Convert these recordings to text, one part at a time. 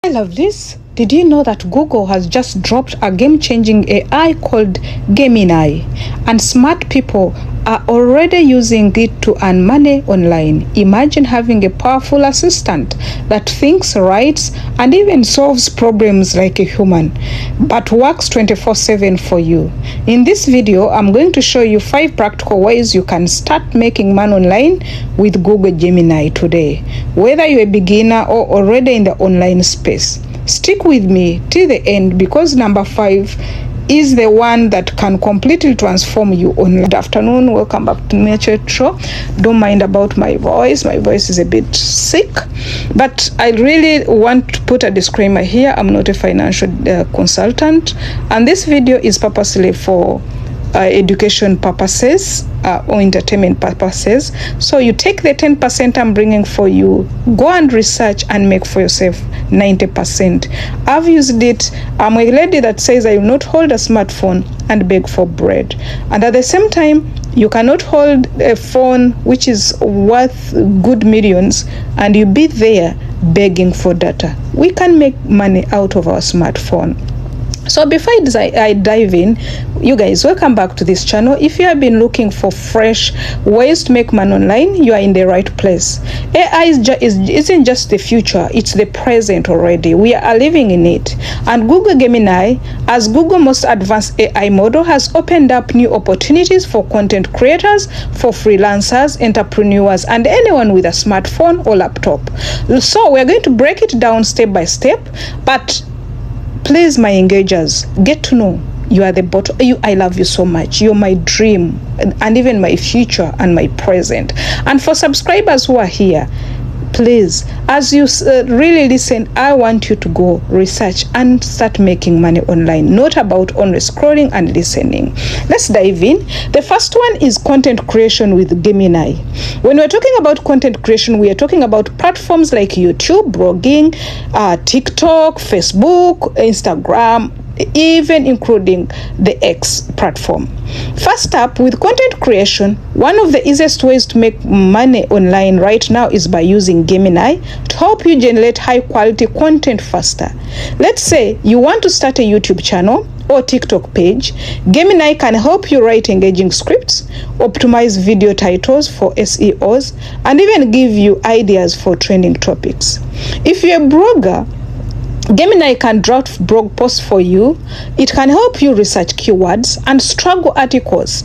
I love this. Did you know that Google has just dropped a game-changing AI called Gemini, and smart people are already using it to earn money online? Imagine having a powerful assistant that thinks, writes, and even solves problems like a human, but works 24/7 for you. In this video, I'm going to show you 5 practical ways you can start making money online with Google Gemini today, whether you're a beginner or already in the online space. Stick with me till the end, because number 5 is the one that can completely transform you online. Good afternoon, welcome back to Nature Show. Don't mind about my voice is a bit sick, but I really want to put a disclaimer here. I'm not a financial consultant, and this video is purposely for education purposes or entertainment purposes. So you take the 10% I'm bringing for you, go and research and make for yourself 90%. I've used it. I'm a lady that says I will not hold a smartphone and beg for bread, and at the same time you cannot hold a phone which is worth good millions and you be there begging for data. We can make money out of our smartphone. So before I dive in, you guys, welcome back to this channel. If you have been looking for fresh ways to make money online, you are in the right place. AI isn't just the future, it's the present already. We are living in it. And Google Gemini, as Google's most advanced AI model, has opened up new opportunities for content creators, for freelancers, entrepreneurs, and anyone with a smartphone or laptop. So we're going to break it down step by step, but please, my engagers, get to know you are the bottom. I love you so much. You're my dream and even my future and my present. And for subscribers who are here, please, as you really listen, I want you to go research and start making money online, not about only scrolling and listening. Let's dive in. The first one is content creation with Gemini. When we're talking about content creation, we are talking about platforms like YouTube, blogging, TikTok, Facebook, Instagram, even including the X platform. First up, with content creation, one of the easiest ways to make money online right now is by using Gemini to help you generate high quality content faster. Let's say you want to start a YouTube channel or TikTok page. Gemini can help you write engaging scripts, optimize video titles for SEOs, and even give you ideas for trending topics. If you're a blogger, Gemini can draft blog posts for you. It can help you research keywords and struggle articles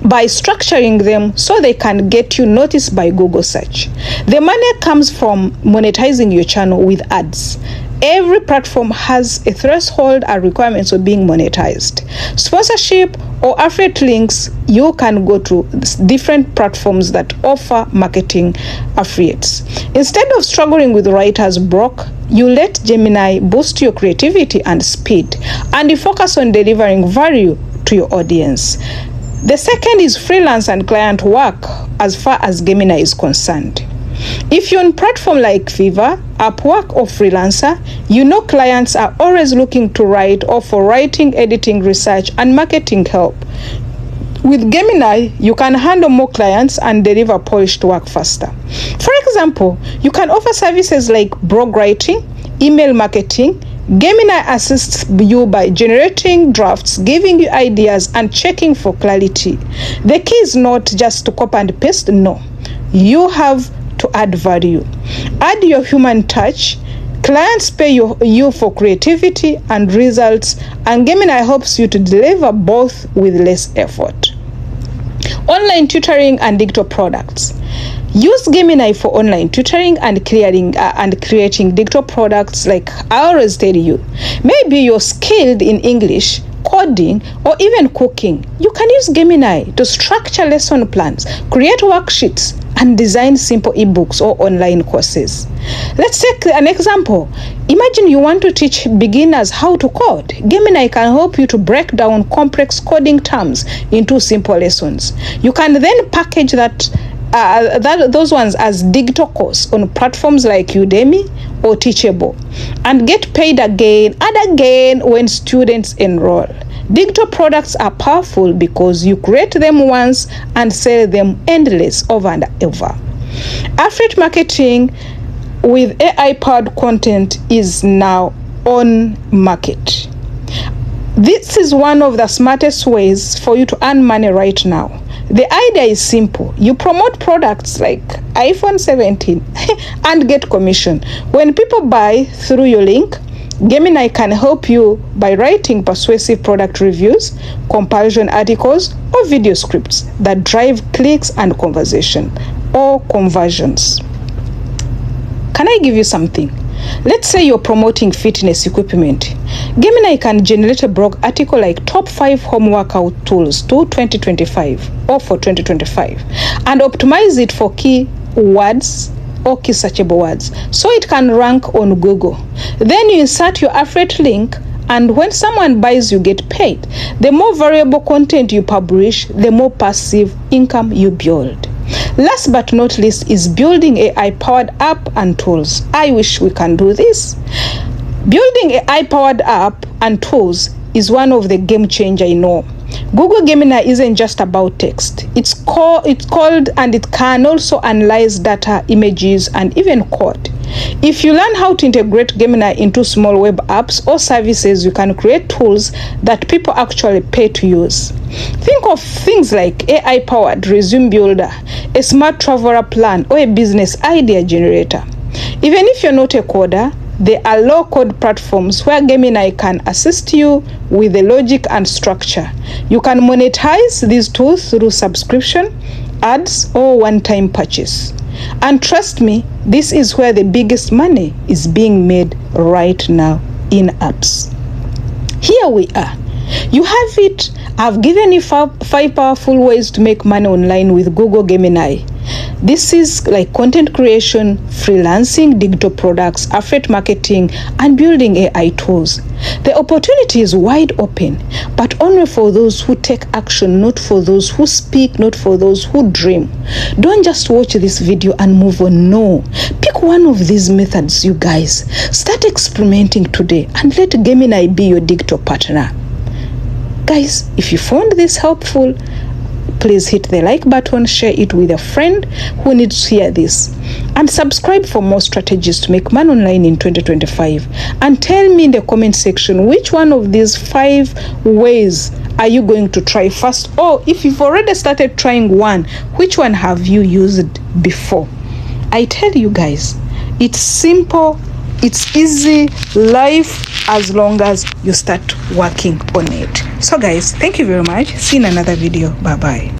by structuring them so they can get you noticed by Google search. The money comes from monetizing your channel with ads. Every platform has a threshold and requirements of being monetized. Sponsorship or affiliate links, you can go to different platforms that offer marketing affiliates. Instead of struggling with writer's block, you let Gemini boost your creativity and speed, and you focus on delivering value to your audience. The second is freelance and client work as far as Gemini is concerned. If you're on a platform like Fiverr, Upwork, or Freelancer, you know clients are always looking to write or for writing, editing, research, and marketing help. With Gemini, you can handle more clients and deliver polished work faster. For example, you can offer services like blog writing, email marketing. Gemini assists you by generating drafts, giving you ideas, and checking for clarity. The key is not just to copy and paste, no. You have to add value. Add your human touch. Clients pay you for creativity and results, and Gemini helps you to deliver both with less effort. Online tutoring and digital products. Use Gemini for online tutoring and creating digital products. Like I always tell you, maybe you're skilled in English, coding, or even cooking. You can use Gemini to structure lesson plans, create worksheets, and design simple ebooks or online courses. Let's take an example. Imagine you want to teach beginners how to code. Gemini can help you to break down complex coding terms into simple lessons. You can then package those ones as digital course on platforms like Udemy or Teachable, and get paid again and again when students enroll. Digital products are powerful because you create them once and sell them endless over and over. Affiliate marketing with AI-powered content is now on market. This is one of the smartest ways for you to earn money right now. The idea is simple. You promote products like iPhone 17 and get commission. When people buy through your link, Gemini can help you by writing persuasive product reviews, comparison articles, or video scripts that drive clicks and conversions. Can I give you something? Let's say you're promoting fitness equipment. Gemini can generate a blog article like top 5 home workout tools to 2025 or for 2025 and optimize it for key words or key searchable words so it can rank on Google. Then you insert your affiliate link, and when someone buys, you get paid. The more valuable content you publish, the more passive income you build. Last but not least is building AI-powered app and tools. I wish we can do this. Building AI-powered app and tools is one of the game changer I know. Google Gemini isn't just about text. It's called and it can also analyze data, images, and even code. If you learn how to integrate Gemini into small web apps or services, you can create tools that people actually pay to use. Think of things like AI-powered resume builder, a smart traveler plan, or a business idea generator. Even if you're not a coder, there are low-code platforms where Gemini can assist you with the logic and structure. You can monetize these tools through subscription, ads, or one-time purchase. And trust me, this is where the biggest money is being made right now in apps. Here we are. You have it. I've given you 5 powerful ways to make money online with Google Gemini. This is like content creation, freelancing, digital products, affiliate marketing, and building AI tools. The opportunity is wide open, but only for those who take action, not for those who speak, not for those who dream. Don't just watch this video and move on. No. Pick one of these methods, you guys. Start experimenting today and let Gemini be your digital partner. Guys, if you found this helpful, please hit the like button, share it with a friend who needs to hear this, and subscribe for more strategies to make money online in 2025. And tell me in the comment section which one of these 5 ways are you going to try first, or if you've already started trying one, which one have you used before? I tell you guys, it's simple, it's easy life as long as you start working on it. So guys, thank you very much. See you in another video. Bye bye.